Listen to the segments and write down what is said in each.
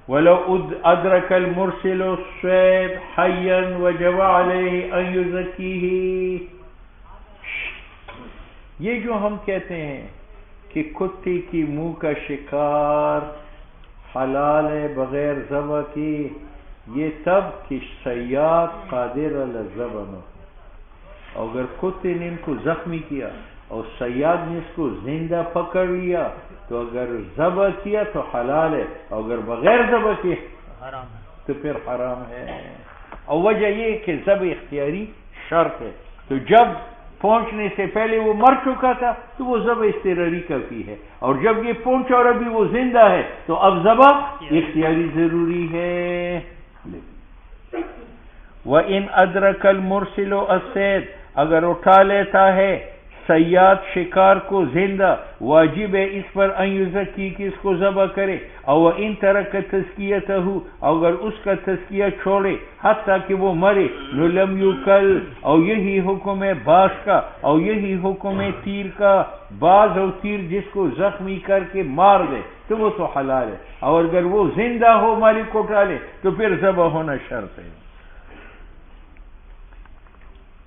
ولو ادرک المرسل الصید حیا وجب علیہ ان یزکیہ. یہ جو ہم کہتے ہیں کہ کتے کی منہ کا شکار حلال ہے بغیر ذبح کی، یہ تب کہ صیاد قادر علی الذبح نہ ہو. اگر کتے نے ان کو زخمی کیا اور صیاد نے اس کو زندہ پکڑ لیا تو اگر ذبح کیا تو حلال ہے، اور اگر بغیر ذبح کیا تو پھر حرام ہے. اور وجہ یہ کہ ذبح اختیاری شرط ہے، تو جب پہنچنے سے پہلے وہ مر چکا تھا تو وہ ذبح اضطراری کافی ہے، اور جب یہ پہنچا اور ابھی وہ زندہ ہے تو اب ذبح اختیاری ضروری ہے. وَإِنْ أَدْرَكَ الْمُرْسِلُ الصَّيْدَ، اگر اٹھا لیتا ہے صیاد شکار کو زندہ، واجب ہے اس پر ان یزکی کہ اس کو ذبح کرے. اور ان ترک تزکیتہ، اگر اس کا تزکیہ چھوڑے حتیٰ کہ وہ مرے، لم یکل، اور یہی حکم ہے باز کا، اور یہی حکم ہے تیر کا. باز اور تیر جس کو زخمی کر کے مار دے تو وہ تو حلال ہے، اور اگر وہ زندہ ہو مالک کو اٹھا لے تو پھر ذبح ہونا شرط ہے.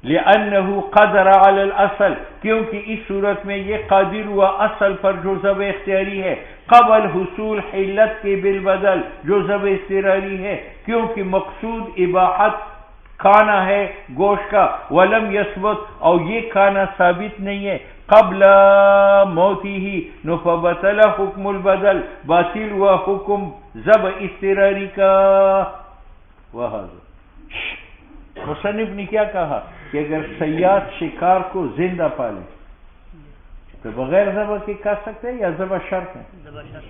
لأنه قدر على الاصل، کیونکہ اس صورت میں یہ قادر ہوا اصل پر جو ذبح اختیاری ہے، قبل حصول حلت کے بالبدل جو ذبح اضطراری ہے، کیونکہ مقصود اباحت کھانا ہے گوشت کا. ولم یثبت، اور یہ کھانا ثابت نہیں ہے قبل موته، فبطل حکم البدل، باطل ہوا حکم ذبح اضطراری کا. مصنف نے کیا کہا کہ اگر صیاد شکار کو زندہ پالے تو بغیر ذبح کے کر سکتے ہیں یا ذبح شرط ہے؟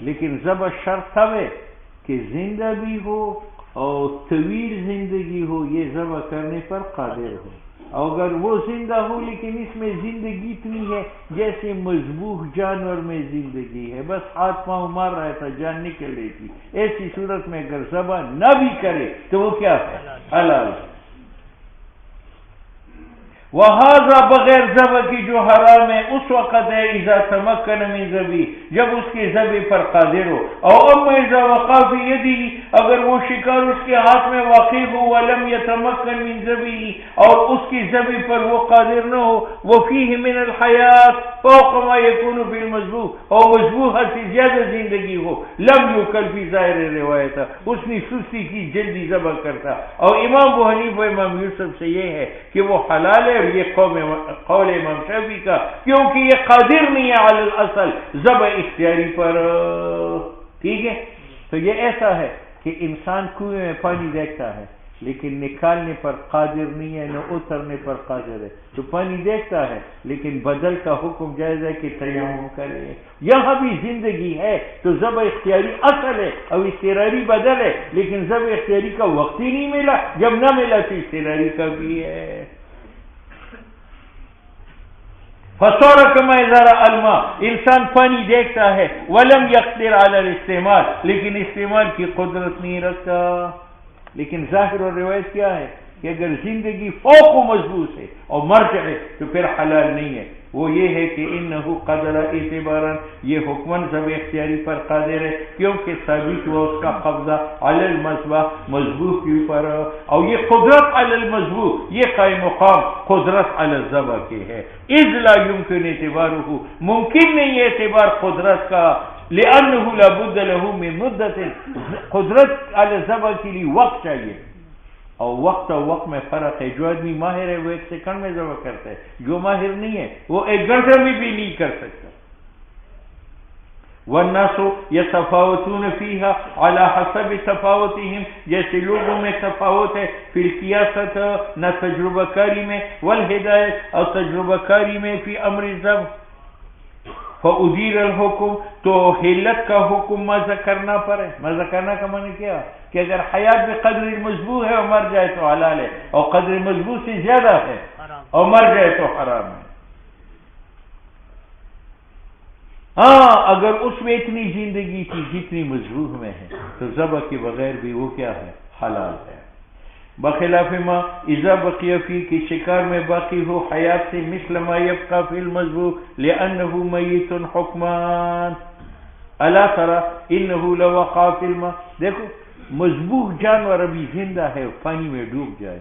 لیکن ذبح شرط تب ہے کہ زندہ بھی ہو اور طویل زندگی ہو، یہ ذبح کرنے پر قادر ہو. اگر وہ زندہ ہو لیکن اس میں زندگی اتنی ہے جیسے مذبوح جانور میں زندگی ہے، بس ہاتھ پاؤں مار رہا تھا جان نکل رہی تھی، ایسی صورت میں اگر ذبح نہ بھی کرے تو وہ کیا ہے؟ حلال ہے. وہذا بغیر ذبح کی جو حرام ہے اس وقت ہے اذا تمکن من ذبح، جب اس کے ذبح پر قادر ہو. اور اما اذا وقع فی یدہ، اگر وہ شکار اس کے ہاتھ میں واقع ہو، ولم یتمکن من ذبح، اور اس کی ذبح پر وہ قادر نہ ہو، وفیہ من الحیات فوق ما یکون فی المذبوح، اور مذبوح سے زیادہ زندگی ہو، لم یکل فی ظاہر روایت، اس نے سستی کی جلدی ذبح کرتا. اور امام ابو حنیفہ امام یوسف سے یہ ہے کہ وہ حلال ہے، یہ قول امام شافعی کا، کیونکہ یہ قادر نہیں ہے علی الاصل ذبح اختیاری پر. ٹھیک ہے، تو یہ ایسا ہے کہ انسان کنویں میں پانی دیکھتا ہے لیکن نکالنے پر قادر نہیں ہے، نہ اترنے پر قادر ہے، تو پانی دیکھتا ہے لیکن بدل کا حکم جائز ہے کہ تیمم کرے. یہاں بھی زندگی ہے تو ذبح اختیاری اصل ہے اور اضطراری بدل ہے، لیکن ذبح اختیاری کا وقت ہی نہیں ملا، جب نہ ملا تو اضطراری کا بھی ہے. فصور کما ذرا الماء، انسان پانی دیکھتا ہے، ولم یقدر علی الاستعمال، لیکن استعمال کی قدرت نہیں رکھتا. لیکن ظاہر اور روایت کیا ہے کہ اگر زندگی فوق و مضبوط ہے اور مر جائے تو پھر حلال نہیں ہے. وہ یہ ہے کہ انہو قدر اعتبارا، یہ حکمن ذبح اختیاری پر قادر ہے کیونکہ ثابت ہوا اس کا قبضہ علی المذبح، مذبوح کے اوپر، اور یہ قدرت علی المذبوح، یہ قائم مقام قدرت علی الذبح کے ہے. اذ لا يمكن اعتبارہ، ممکن نہیں ہے اعتبار قدرت کا، لأنه لا بد له من مدت، قدرت علی الذبح کے لیے وقت چاہیے، اور وقت اور وقت میں فرق ہے. جو آدمی ماہر ہے وہ 1 سیکنڈ میں ذبح کرتا ہے، جو ماہر نہیں ہے وہ 1 گھنٹے میں بھی نہیں کر سکتا. والناس يتفاوتون فيها على حسب تفاوتهم، جیسے لوگوں میں تفاوت ہے فی القیاست، نہ تجربہ کاری میں، والہدایت، اور تجربہ کاری میں، فی امر الذبح. فأدیر الحکم، تو حلت کا حکم مزہ کرنا پڑے. مزہ کرنا کا معنی کیا کہ اگر حیات میں قدر مذبوح ہے اور مر جائے تو حلال ہے، اور قدر مذبوح سے زیادہ ہے اور مر جائے تو حرام ہے. ہاں اگر اس میں اتنی زندگی تھی جتنی مذبوح میں ہے تو ذبح کے بغیر بھی وہ کیا ہے؟ حلال ہے. بخلاف ما اذا بقی فی، کی شکار میں باقی ہو حیات سے، مثل ما یبقى فی المذبوح لانه میت حکمان. الا ترى انه لوقع فی الماء، دیکھو مذبوح جانور ابھی زندہ ہے پانی میں ڈوب جائے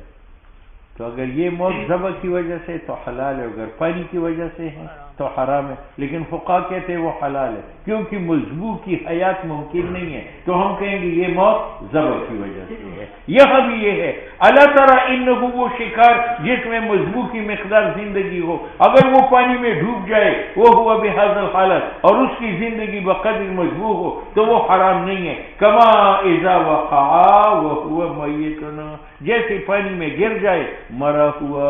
تو اگر یہ موت ذبح کی وجہ سے تو حلال ہے، اگر پانی کی وجہ سے ہے تو حرام ہے، لیکن فقہا کہتے ہیں وہ حلال ہے کیونکہ مذبوح کی حیات ممکن نہیں ہے، تو ہم کہیں گے یہ موت ذبح کی وجہ سے ہے۔ یہاں بھی یہ ہے اللہ تعالیٰ انہو وہ شکار جس میں مذبوح کی مقدار زندگی ہو، اگر وہ پانی میں ڈوب جائے وہ ہوا بہذا الحالت اور اس کی زندگی بقدر مذبوح ہو تو وہ حرام نہیں ہے۔ کما اذا وقع وهو میت، جیسے پانی میں گر جائے مرا ہوا،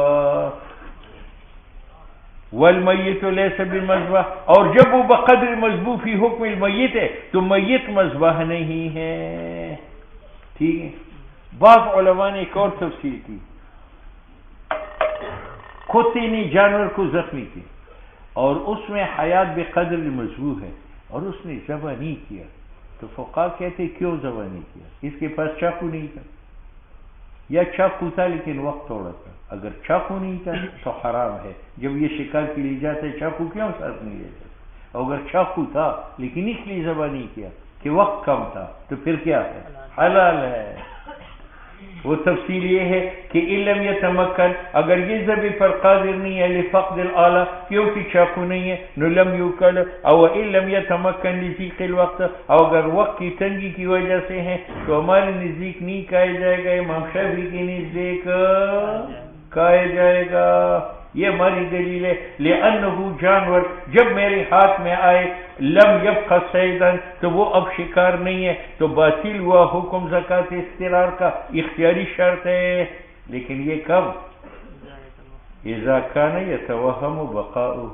والمیت لیس بمذبح، اور جب وہ بقدر مذبوح فی حکم المیت ہے تو میت مذبح نہیں ہے۔ ٹھیک ہے، بعض علماء نے ایک اور تفصیل کی، کتے نے جانور کو زخمی کی اور اس میں حیات بقدر مذبوح ہے اور اس نے ذبح نہیں کیا، تو فقہا کہتے کیوں ذبح نہیں کیا؟ اس کے پاس چاقو نہیں تھا، یا چاقو تھا لیکن وقت تھوڑا تھا، اگر چاقو نہیں تھا تو حرام ہے، جب یہ شکار کے لیے جاتے چاقو کیوں ساتھ نہیں لیتے؟ اور اگر چاقو تھا لیکن اس لیے ذبح نہیں کیا کہ وقت کم تھا تو پھر کیا ہے؟ حلال ہے۔ وہ تفصیل یہ ہے کہ علم یتمکن، اگر یہ ذبح پر قادر نہیں ہے لفقد الآلہ کیونکہ چاقو نہیں ہے، نو لم یوکل، او علم یتمکن لضیق الوقت، اور اگر وقت کی تنگی کی وجہ سے ہے تو ہمارے نزدیک نہیں کہا جائے گا، امام شافعی کے نزدیک کہا جائے گا۔ یہ ہماری دلیل ہے، لأنہ جانور جب میرے ہاتھ میں آئے لم یبق صیدن تو وہ اب شکار نہیں ہے، تو باطل ہوا حکم زکوٰۃ اضطرار کا، اختیاری شرط ہے، لیکن یہ کب؟ اذا کان یتوہم بقاؤہ،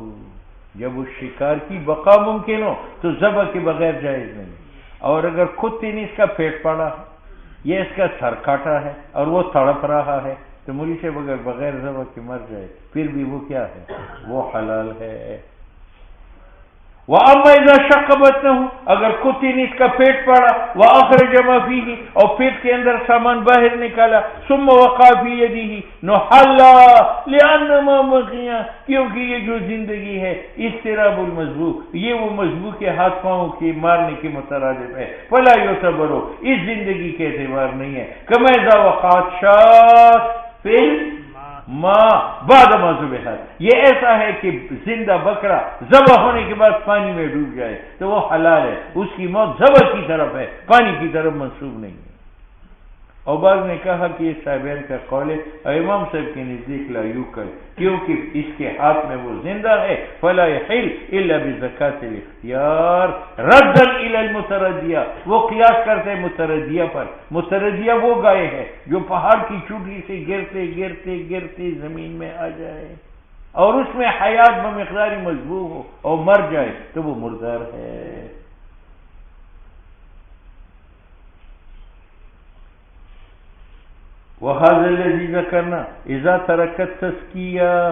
جب اس شکار کی بقا ممکن ہو تو ذبح کے بغیر جائز نہیں۔ اور اگر کتے نے اس کا پیٹ پاڑا، یہ اس کا سر کاٹا ہے اور وہ تڑپ رہا ہے تو مولوی سے بغیر ذبح کے مر جائے، پھر بھی وہ کیا ہے؟ وہ حلال ہے۔ وَأَمَّا إِذَا شَقَّ بَطْنَهُ، اگر کتے نے اس کا پیٹ پاڑا، وَأَخْرَجَ مَا فِيهِ، اور پیٹ کے اندر سامان باہر نکالا، ثُمَّ وَقَعَ فِي يَدِهِ نُحَلَّ لِأَنَّمَا بَقِيَ، کیونکہ یہ جو زندگی ہے اضطراب المذبوح، یہ وہ مذبوح کے ہاتھ پاؤں کے مارنے کے مترادف ہے، فَلَا يُعْتَبَرُ، اس زندگی کے اعتبار نہیں ہے۔ كَمَا إِذَا وَقَعَتْ شَاةٌ فِي ماں بعد ما ذبحت، یہ ایسا ہے کہ زندہ بکرا ذبح ہونے کے بعد پانی میں ڈوب جائے تو وہ حلال ہے، اس کی موت ذبح کی طرف ہے، پانی کی طرف منسوب نہیں ہے۔ اور بعض نے کہا کہ یہ صاحبین کا قول ہے، اور امام صاحب کے نزدیک لا یوکل، کیونکہ اس کے ہاتھ میں وہ زندہ ہے، فلا یحل الا بزکاۃ الاختیار ردا الی المتردیہ، وہ قیاس کرتے ہیں متردیہ پر۔ متردیہ وہ گائے ہے جو پہاڑ کی چوٹی سے گرتے گرتے گرتے زمین میں آ جائے اور اس میں حیات بمقدار مذبوح ہو اور مر جائے تو وہ مردار ہے۔ وَهَذَا الَّذِي ذَكَرْنَا إِذَا تَرَكَ التَّزْكِيَةَ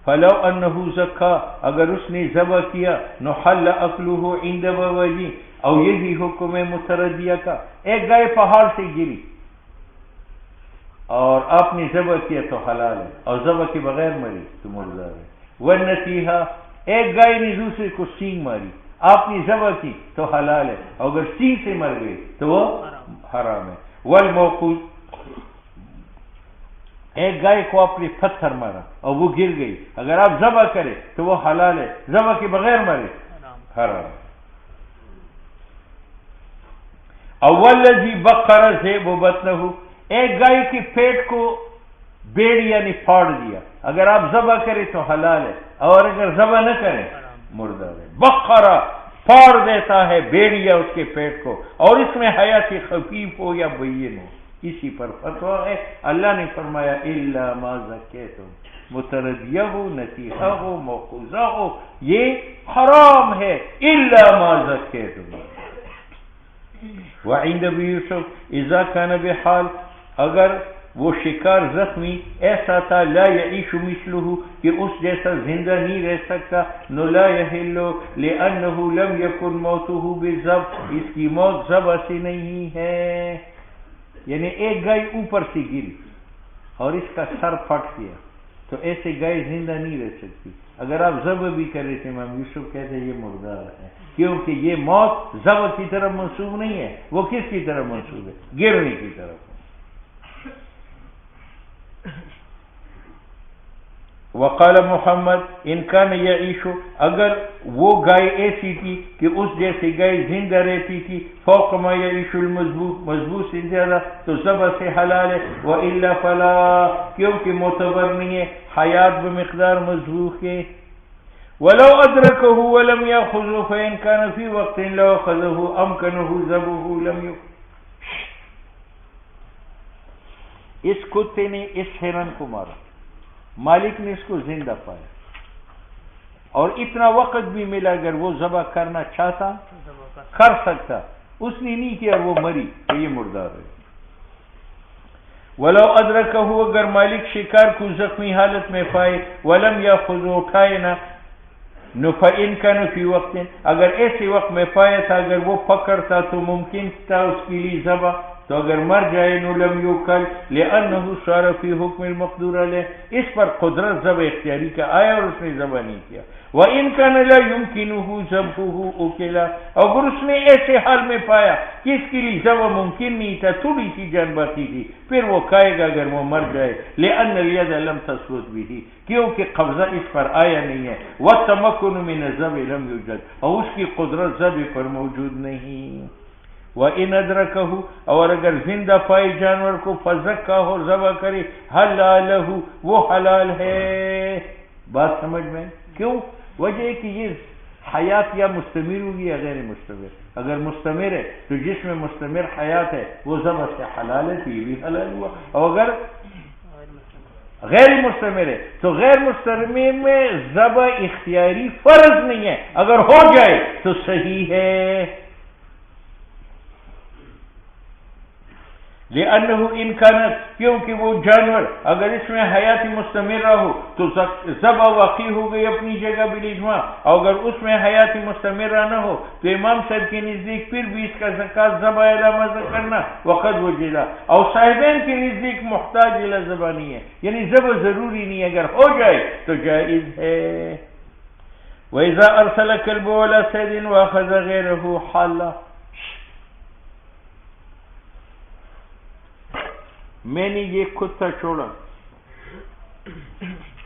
فَلَوْ أَنَّهُ زَكَّى، اگر اس نے ذبح کیا نُحَلَّ أَكْلُهُ عِنْدَ بَوَجِهِ، اور یہی حکم ہے متردیہ کا۔ ایک گائے پہاڑ سے گری اور آپ نے ذبح کیا تو حلال ہے، اور ذبح کے بغیر مری تو مردار ہے۔ وَالنَّتِيهَا، ایک گائے نے دوسرے کو سینگ ماری، آپ نے ذبح کی تو حلال ہے، اور اگر سینگ سے مر گئی تو وہ حرام ہے۔ وَالْمَوْقُوذ، ایک گائے کو آپ نے پتھر مارا اور وہ گر گئی، اگر آپ ذبح کرے تو وہ حلال ہے، ذبح کے بغیر مرے حرام۔ اولذی بقر ذئب بطنہ، ایک گائے کے پیٹ کو بیڑیا نے پھاڑ دیا، اگر آپ ذبح کرے تو حلال ہے، اور اگر ذبح نہ کرے مردار ہے۔ بقرہ پھاڑ دیتا ہے بیڑیا اس کے پیٹ کو، اور اس میں حیات خفیف ہو یا بین ہو، اسی پر فتویٰ ہے۔ اللہ نے فرمایا الا ما زکیتم، متردیہ ہو، نتیحہ ہو، موقوذہ ہو، یہ حرام ہے، الا ما زکیتم۔ وعند ابی یوسف اذا کان بحال، اگر وہ شکار زخمی ایسا تھا لا یعیش مثلہ، کہ اس جیسا زندہ نہیں رہ سکتا، نو لا یحل لانہ لم یکن موتہ بالذبح، اس کی موت ذبح سے نہیں ہے۔ یعنی ایک گائے اوپر سے گری اور اس کا سر پھٹ گیا تو ایسے گائے زندہ نہیں رہ سکتی. اگر آپ ذبح بھی کر رہے تھے امام یوسف کہتے ہیں یہ مردار ہے، کیونکہ یہ موت ذبح کی طرف منسوب نہیں ہے، وہ کس کی طرف منسوب ہے؟ گرنے کی طرف. وقال محمد ان کان یعیش، اگر وہ گائے ایسی تھی کہ اس جیسی گائے زندہ رہتی تھی، فوق ما یعیش المذبوح سے زیادہ، تو ذبح سے حلال ہے. والا فلا، کیونکہ معتبر نہیں ہے حیات بمقدار مذبوح کے. ولو ادرکه ولم یاخذه فان کان فی وقت لو اخذه امکنه ذبحه لم یکن. اس کتے نے اس ہرن کو مارا، مالک نے اس کو زندہ پایا اور اتنا وقت بھی ملا، اگر وہ ذبح کرنا چاہتا کر سکتا، اس نے نہیں کیا اور وہ مری تو یہ مردار ہے. ولو ادرکہ، اگر مالک شکار کو زخمی حالت میں پائے، ولم یاخذ، اٹھائے نہ، فإن كان فی وقت، اگر ایسے وقت میں پایا تھا، اگر وہ پکڑتا تو ممکن تھا اس کے لیے ذبح، تو اگر مر جائے نو لم یوکل لأنه صار فی حکم المقدور علیہ، اس پر قدرت ذبح اختیاری کا آیا اور اس نے ذبح نہیں کیا. وإن كان لا يمكنه ذبحه أكل، اگر اس نے ایسے حال میں پایا کہ اس کے لیے ذبح ممکن نہیں تھا، تھوڑی سی جان باقی تھی، پھر وہ کھائے گا اگر وہ مر جائے. لأن اليد لم تثبت به، کیونکہ قبضہ اس پر آیا نہیں ہے. والتمكن من الذبح لم يوجد، اور اس کی قدرت ذبح پر موجود نہیں. وَإِنْ أَدْرَكَهُ، اور اگر زندہ پائے جانور کو، فَزَكَّاهُ، اور ذبح کرے، حَلَالَهُ، وہ حلال ہے. بات سمجھ میں؟ کیوں؟ وجہ ہے کہ یہ حیات یا مستمر ہوگی یا غیر مستمر. اگر مستمر ہے تو جس میں مستمر حیات ہے وہ ذبح سے حلال ہے، تو یہ بھی حلال ہوا. اور اگر غیر مستمر ہے تو غیر مستمر میں ذبح اختیاری فرض نہیں ہے، اگر ہو جائے تو صحیح ہے. لأنه إن كانت، کیونکہ وہ جانور اگر اس میں حیات مستمرہ ہو تو ذبح واقع ہو گئی اپنی جگہ بالاجماع، اور اگر اس میں حیات مستمرہ نہ ہو تو امام صاحب کے نزدیک پھر بھی اس کا زکوٰۃ ذبح علامہ کرنا وقت وجدہ، اور صاحبین کے نزدیک محتاج الی ذبح نہیں ہے، یعنی ذبح ضروری نہیں ہے، اگر ہو جائے تو جائز ہے. وإذا أرسل كلب ولا صيد وأخذ غيره حالا، میں نے یہ کتا چھوڑا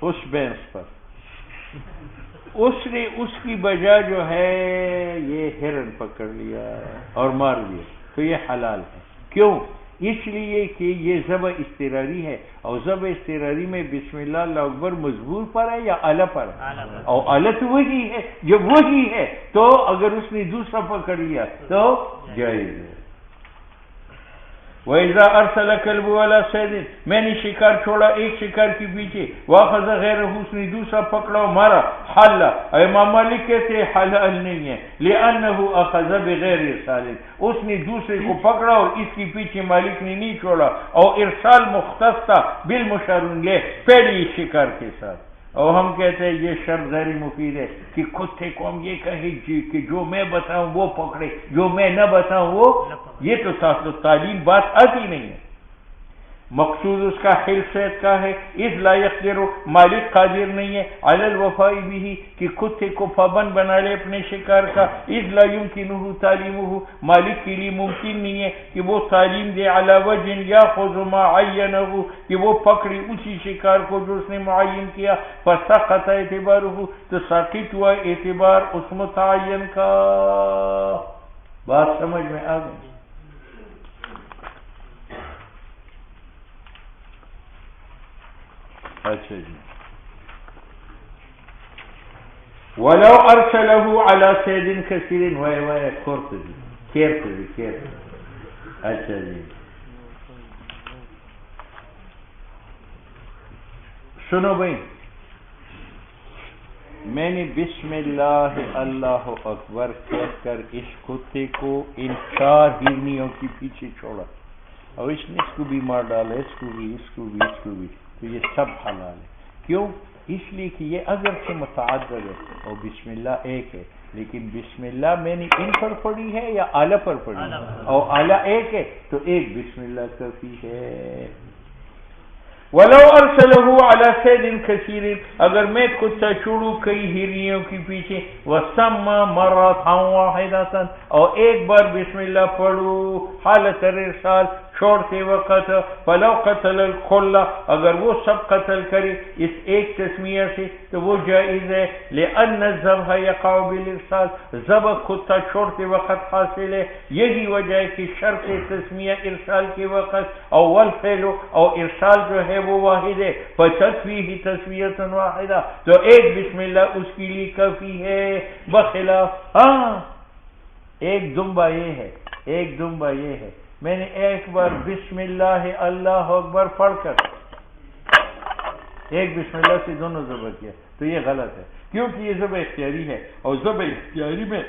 اس بھینس پر، اس نے اس کی بجا جو ہے یہ ہرن پکڑ لیا اور مار لیا، تو یہ حلال ہے. کیوں؟ اس لیے کہ یہ ذبح اضطراری ہے، اور ذبح اضطراری میں بسم اللہ اللہ اکبر مجبور پر ہے یا اعلیٰ پر ہے؟ اور اعلیٰ تو وہی ہے، جب وہی ہے تو اگر اس نے دوسرا پکڑ لیا تو جائز ہے. وَإِذَا أَرْسَلَ كَلْبُ وَلَا صَيْدٍ، میں نے شکار چھوڑا ایک شکار کے پیچھے، وَأَخَذَ غَيْرَهُ، اس نے دوسرا پکڑا و مارا، حَلَّ، امام مالک کہتے حلال نہیں ہے. لِأَنَّهُ أَخَذَ بِغَيْرِ إِرْسَالٍ، اس نے دوسرے کو پکڑا اور اس کے پیچھے مالک نے نہیں چھوڑا، اور ارسال مختص تھا بالمشار الیہ، پہلی شکار کے ساتھ. اور ہم کہتے ہیں یہ شرط غیر مفید ہے کہ کتے کو ہم یہ کہیں کہ جو میں بتاؤں وہ پکڑے، جو میں نہ بتاؤں وہ، یہ تو تعلیم بات آتی نہیں ہے. مقصود اس کا حلفیت کا ہے، اذ لا یقدر، مالک قادر نہیں ہے، علی الوفاء به، کہ کتے کو پابند بنا لے اپنے شکار کا. اذ لا یمکنہ تعلیمہ، مالک کے لیے ممکن نہیں ہے کہ وہ تعلیم دے، علی وجہ یاخذ ما عینہ، کہ وہ پکڑے اسی شکار کو جو اس نے معین کیا. فسقط اعتبارہ، تو ساقط ہوا اعتبار اس متعین کا. بات سمجھ میں آ گئی؟ اچھا جی. ولو ارسله على صيد كثير، وای کورتزی کیرتزی. اچھا جی، سنو بھائی، میں نے بسم اللہ اللہ اکبر کہہ کر اس کتے کو ان 4 ہرنیوں کے پیچھے چھوڑا، اور اس نے اس کو بھی مار ڈالا، اس کو بھی، اس کو بھی، اس کو بھی، تو یہ سب حلال ہے. کیوں؟ اس لیے کہ یہ اگرچہ متعدد ہے اور بسم اللہ ایک ہے، لیکن بسم اللہ میں نے ان پر پڑھی ہے یا اعلیٰ پر پڑھی ہے، اور اعلیٰ ایک ہے تو ایک بسم اللہ کافی ہے. ولو ارسلہ علی صید کثیر، اگر میں کتا چھوڑوں کئی ہرنیوں کے پیچھے، وسمى مرۃ واحدۃ، اور ایک بار بسم اللہ پڑھو حالت ارسال چھوڑتے وقت، فلو قتل الکل، اگر وہ سب قتل کرے اس ایک تسمیہ سے تو وہ جائز ہے، لأن الذبح یقع بالارسال، ذبح کتا چھوڑتے وقت حاصل ہے، یہی وجہ ہے کہ شرط تسمیہ ارسال کے وقت، اور والفعل، اور ارسال جو ہے وہ واحد ہے، فتکفیہ تسمیۃ واحدہ، تو ایک بسم اللہ اس کے لیے کافی ہے، بخلاف ایک دنبا یہ ہے، ایک دنبا یہ ہے، میں نے ایک بار بسم اللہ اللہ اکبر پڑھ کر ایک بسم اللہ سے دونوں ذبح کیا، تو یہ غلط ہے، کیونکہ یہ ذبح اختیاری ہے، اور ذبح اختیاری میں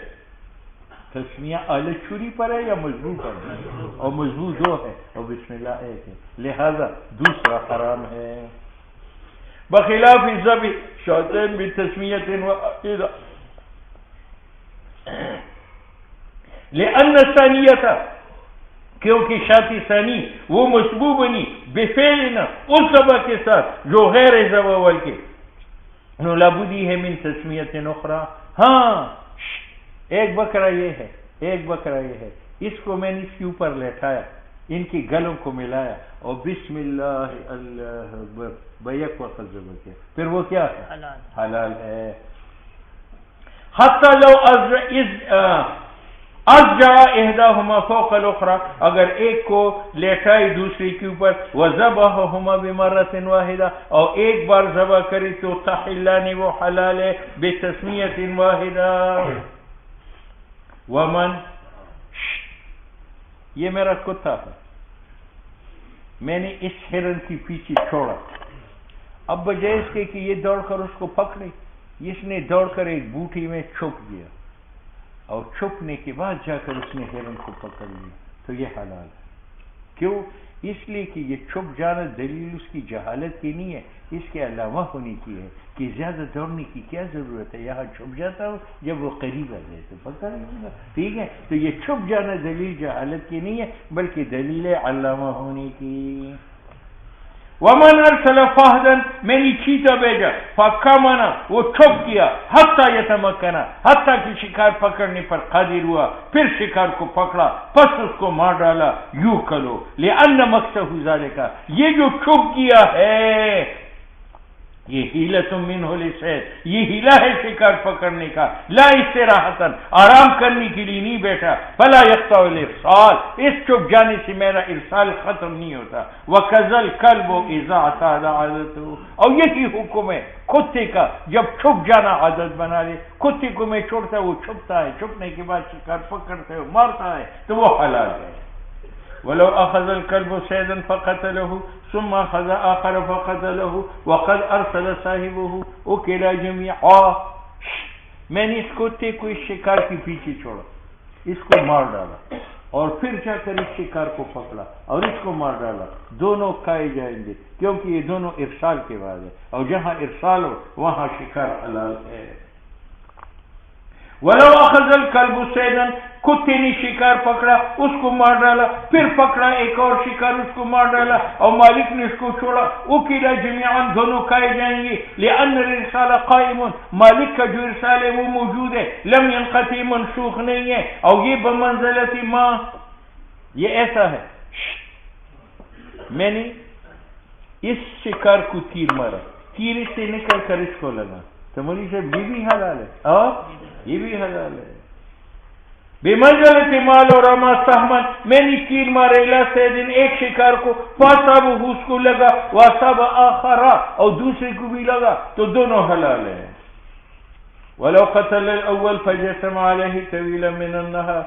تسمیہ آلہ چھری پر ہے یا مضبوط پر ہے، اور مضبوط دو ہے اور بسم اللہ ایک ہے، لہذا دوسرا حرام ہے، بخلاف ذبح شاتین بتسمیۃ واحدہ، لأن الثانیہ، کیونکہ شاتی ثانی وہ مسبوبنی بفعلنا اس ذبح کے ساتھ جو غیر ذبح اول کے، نو لابدی ہے من تسمیۃ اخرى، ہاں ایک بکرا یہ ہے، ایک بکرا یہ ہے، اس کو میں نے اس کے اوپر لٹایا، ان کی گلوں کو ملایا اور بسم اللہ اللہ اکبر بیک وقت ذبح کیا، پھر وہ کیا ہے؟ حلال ہے، حتی لو ازجع احداہما فوق الاخرى، اگر ایک کو لیٹائی دوسری کے اوپر، وذبحہما بمرۃ واحدہ، اور ایک بار ذبح کری تو تحلان وہ حلال ہے بتسمیۃ واحدہ، ومن، یہ میرا کتا ہے، میں نے اس ہرن کی پیچھے چھوڑا، اب بجائے اس کے کہ یہ دوڑ کر اس کو پکڑے، اس نے دوڑ کر ایک بوٹی میں چھپ گیا، اور چھپنے کے بعد جا کر اس نے ہرن کو پکڑ لیا، تو یہ حلال ہے، کیوں؟ اس لیے کہ یہ چھپ جانا دلیل اس کی جہالت کی نہیں ہے، اس کے علاوہ ہونے کی ہے کہ زیادہ دوڑنے کی کیا ضرورت ہے، یہاں چھپ جاتا ہوں، جب وہ قریب آ جائے تو پکڑ لوں گا، ٹھیک ہے، تو یہ چھپ جانا دلیل جہالت کی نہیں ہے بلکہ دلیل علامہ ہونے کی۔ ومن ارسل فہدا، میں نے چیتا بھیجا، فکمنا، وہ چھپ کیا، حتی یتمکنا، حتی کہ شکار پکڑنے پر قادر ہوا، پھر شکار کو پکڑا، پس اس کو مار ڈالا، یوں کرو، لأن مقصد ذالک، یہ جو چھپ کیا ہے یہ حیلۃ منہ للصید، یہ حیلہ ہے شکار پکڑنے کا، لا استراحۃ، آرام کرنے کے لیے نہیں بیٹھا، فلا یقطع الارسال، اس چھپ جانے سے میرا ارسال ختم نہیں ہوتا، وکذا الکلب اذا اعتاد عادته، اور یہی حکم ہے کتے کا، جب چھپ جانا عادت بنا لے، کتے کو میں چھوڑتا ہے وہ چھپتا ہے، چھپنے کے بعد شکار پکڑتا ہے مارتا ہے تو وہ حلال ہے۔ ولو اخذ الكلب صيدا فقتله ثم اخذ آخر فقتله وقد ارسل صاحبه اكل جميعا، میں نے اس کتے کو اس شکار کے پیچھے چھوڑا، اس کو مار ڈالا، اور پھر جا کر اس شکار کو پکڑا اور اس کو مار ڈالا، دونوں کھائے جائیں گے کیونکہ یہ دونوں ارسال کے بعد ہے، اور جہاں ارسال ہو وہاں شکار حلال ہے۔ ولو اخذ الكلب صيدا، کتے نے شکار پکڑا، اس کو مار ڈالا، پھر پکڑا ایک اور شکار، اس کو مار ڈالا، اور مالک نے اس کو چھوڑا، اکلا جميعا، دونوں کھائے جائیں گے، لأن الارسال قائم، مالک کا جو ارسال ہے وہ موجود ہے، لم ينقطع، منسوخ نہیں ہے، اور یہ بمنزلت ما، یہ ایسا ہے، میں نے اس شکار کو تیر مارا، تیر سے نکل کر اس کو لگا، تو مولی صاحب یہ بھی حلال ہے اور یہ بھی حلال ہے۔ بمنزلت مال اور رما سہمن، میں نے تیر مارے لا سیدن، ایک شکار کو، فاصاب اس کو لگا، واصاب آخرا، اور دوسرے کو بھی لگا، تو دونوں حلال ہیں۔ ولو قتل الاول فجسم علیہ طویلا من النہار،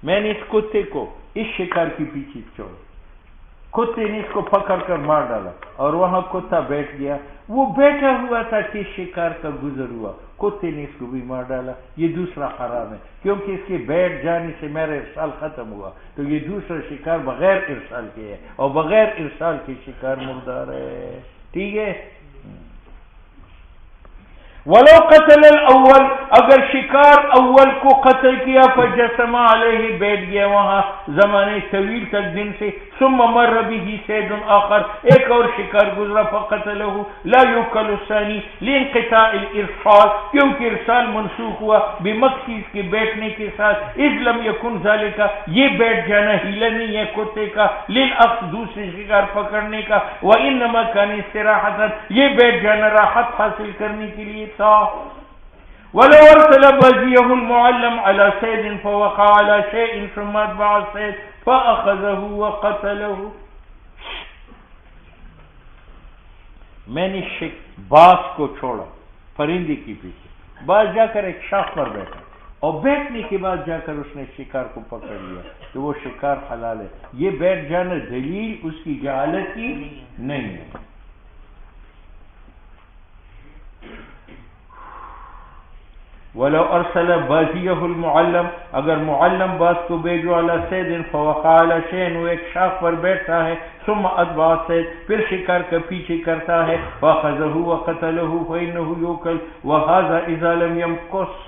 میں نے اس کتے کو اس شکار کی پیچھے چھوڑا، کتے نے اس کو پکڑ کر مار ڈالا، اور وہاں کتا بیٹھ گیا، وہ بیٹھا ہوا تھا کہ شکار کا گزر ہوا، کتے نے اس کو بھی مار ڈالا، یہ دوسرا حرام ہے، کیونکہ اس کے بیٹھ جانے سے میرا ارسال ختم ہوا، تو یہ دوسرا شکار بغیر ارسال کے ہے، اور بغیر ارسال کے شکار مردار ہے، ٹھیک ہے۔ ولو قتل الاول، اگر شکار اول کو قتل کیا، فجسم علیہ بیٹھ گیا وہاں زمانے طویل تک دن سے، ثم مر به صید آخر، ایک اور شکار گزرا، فقتلہ، لا یوکل الثانی لانقطاع الارسال، کیونکہ ارسال منسوخ ہوا بمقصد کے بیٹھنے کے ساتھ، اذ لم یکن ذالک، یہ بیٹھ جانا ہیلا نہیں ہے کتے کا، للاخذ دوسرے شکار پکڑنے کا، وانما کان استراحۃ، یہ بیٹھ جانا راحت حاصل کرنے کے لیے تھا۔ ولو ارسل بازیہ المعلم علی صید فوقع علی شیء ثم اتبع الصید فاخذہ وقتلہ، میں نے باز کو چھوڑا پرندے کی پیچھے، باز جا کر ایک شاخ پر بیٹھا اور بیٹھنے کے بعد جا کر اس نے شکار کو پکڑ لیا تو وہ شکار حلال ہے۔ یہ بیٹھ جانا دلیل اس کی جہالت کی نہیں ہے۔ ولو ارسل بازیہ المعلم، اگر معلم باز کو بھیجو علی صید فوقع علی شیء، وہ ایک شاخ پر بیٹھتا ہے، ثم اتبع صید، پھر شکار کا پیچھے کرتا ہے، فاخذہ وقتلہ فانہ یوکل، وہذا اذا لم یمکث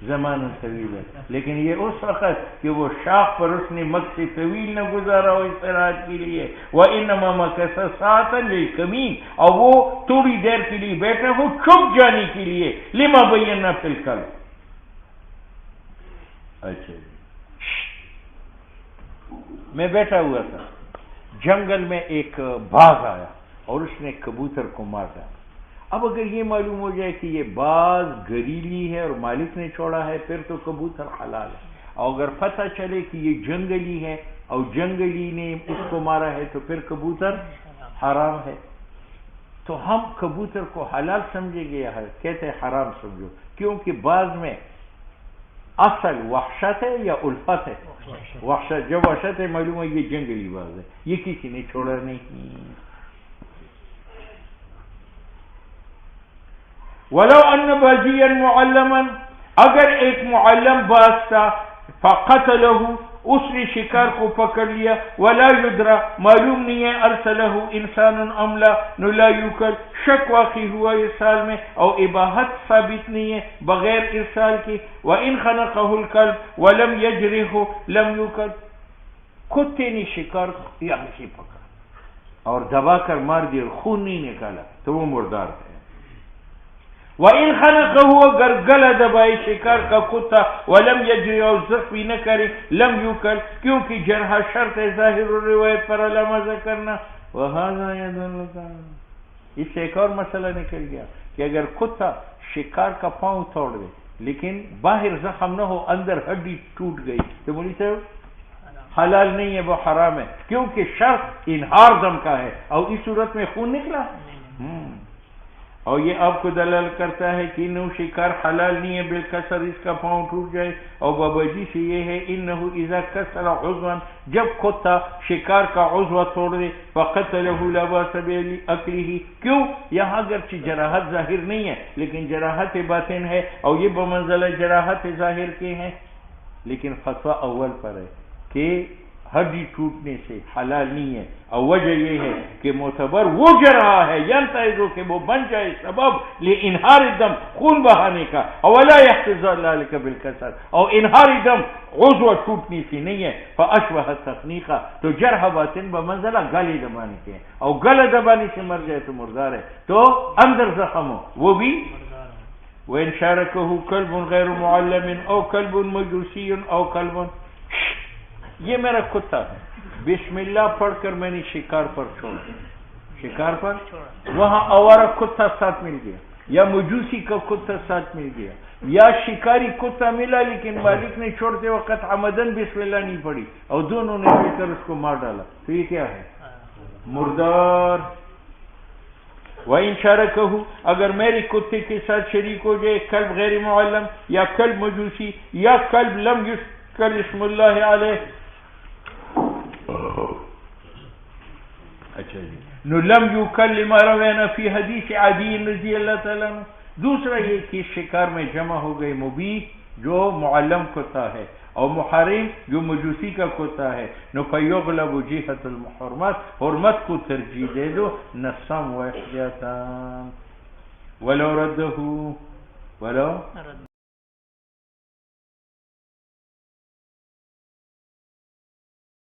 زمان طویل ہے، لیکن یہ اس وقت کہ وہ شاخ پر اس نے مقصد طویل نہ گزارا ہو استراحت کے لیے، وانما مکث ساعۃ للکمین، اور وہ تھوڑی دیر کے لیے بیٹھا وہ چھپ جانے کے لیے، لما بینا فی الکلب۔ اچھا میں بیٹھا ہوا تھا، جنگل میں ایک باز آیا اور اس نے کبوتر کو مار ڈالا۔ اب اگر یہ معلوم ہو جائے کہ یہ باز گریلی ہے اور مالک نے چھوڑا ہے، پھر تو کبوتر حلال ہے، اور اگر پتہ چلے کہ یہ جنگلی ہے اور جنگلی نے اس کو مارا ہے تو پھر کبوتر حرام ہے۔ تو ہم کبوتر کو حلال سمجھے گے یا کہتے ہیں حرام سمجھو، کیونکہ باز میں اصل وحشت ہے یا الفت ہے؟ وحشت، جب وحشت ہے معلوم ہے یہ جنگلی باز ہے، یہ کسی نے چھوڑا نہیں۔ ولو ان بازیا معلما، اگر ایک معلم باز تھا، فقتلہ، اس نے شکار کو پکڑ لیا، ولا یدرا، معلوم نہیں ہے، ارسلہ انسان ام لا، نو لا یوکل، شک واقع ہوا ارسال میں، اور اباحت ثابت نہیں ہے بغیر ارسال کی، وان خنقہ الکلب ولم یجرہ لم یوکل، کتے نے شکار کو یہاں سے پکڑا اور دبا کر مار دیا، خون نہیں نکالا تو وہ مردار ہے۔ وَإِنْ خَنَقَهُ، اگر گلا دبائے شکار کا کتا، وَلَمْ يَجْرِ، اور زخمی نہ کرے، لم یوکل، کیونکہ جرح شرط ہے ظاہر روایت پر علامہ کرنا، وَهَذَا يَدُلُّ عَلَىٰ، اس سے ایک اور مسئلہ نکل گیا کہ اگر کتا شکار کا پاؤں توڑ دے لیکن باہر زخم نہ ہو، اندر ہڈی ٹوٹ گئی تو بولی صاحب حلال نہیں ہے، وہ حرام ہے، کیونکہ شرط انہار دم کا ہے، اور اس صورت میں خون نکلا۔ اور یہ آپ کو دلال کرتا ہے کہ انہو شکار حلال نہیں ہے بالکسر، اس کا پاؤں ٹوٹ جائے، اور بابجی سے یہ ہے انہو اذا کسر عضوا، جب کتا شکار کا عضو توڑ دے، فقتلہ لا باس باکلہ، کیوں؟ یہاں اگرچہ جراحت ظاہر نہیں ہے لیکن جراحت باطن ہے، اور یہ بمنزلہ جراحت ظاہر کے ہیں، لیکن فتویٰ اول پر ہے کہ ہڈی ٹوٹنے سے حلال نہیں ہے، اور وجہ یہ ہے کہ معتبر وہ جرح ہے ینتظر کہ وہ بن جائے سبب لانہار الدم، خون بہانے کا، ولا يحتج ذلك بالکسر، اور انہار دم عضو ٹوٹنے سے نہیں ہے، فاشبہ التخنیقہ، تو جرح باطن بمنزلہ گلے دبانے کے، اور گلے دبانے سے مر جائے تو مردار ہے، تو اندر زخم ہو وہ بھی۔ وإن شاركه كلب غير معلم أو كلب مجوسی أو كلب، یہ میرا کتا ہے، بسم اللہ پڑھ کر میں نے شکار پر چھوڑا، شکار پر وہاں آوارہ کتا ساتھ مل گیا، یا مجوسی کا کتا ساتھ مل گیا، یا شکاری کتا ملا لیکن مالک نے چھوڑتے وقت عمدن بسم اللہ نہیں پڑھی اور دونوں نے مل کر اس کو مار ڈالا، تو یہ کیا ہے؟ مردار۔ وَإِن شَارَكَهُ، اگر میری کتے کے ساتھ شریک ہو جائے کلب غیر معلم یا کلب مجوسی یا کلب لم یذکر اسم اللہ علیہ، اچھا جی، نو لم یوکل لما روینا فی حدیث عدی رضی اللہ تعالیٰ عنہ۔ دوسرا یہ کہ شکار میں جمع ہو گئی مبیح جو معلم کتا ہے اور محرم جو مجوسی کا کتا ہے، نو فیغلب جہت المحرمات، حرمت کو ترجیح دے دو، نصم و احتیاطان۔ ولو رده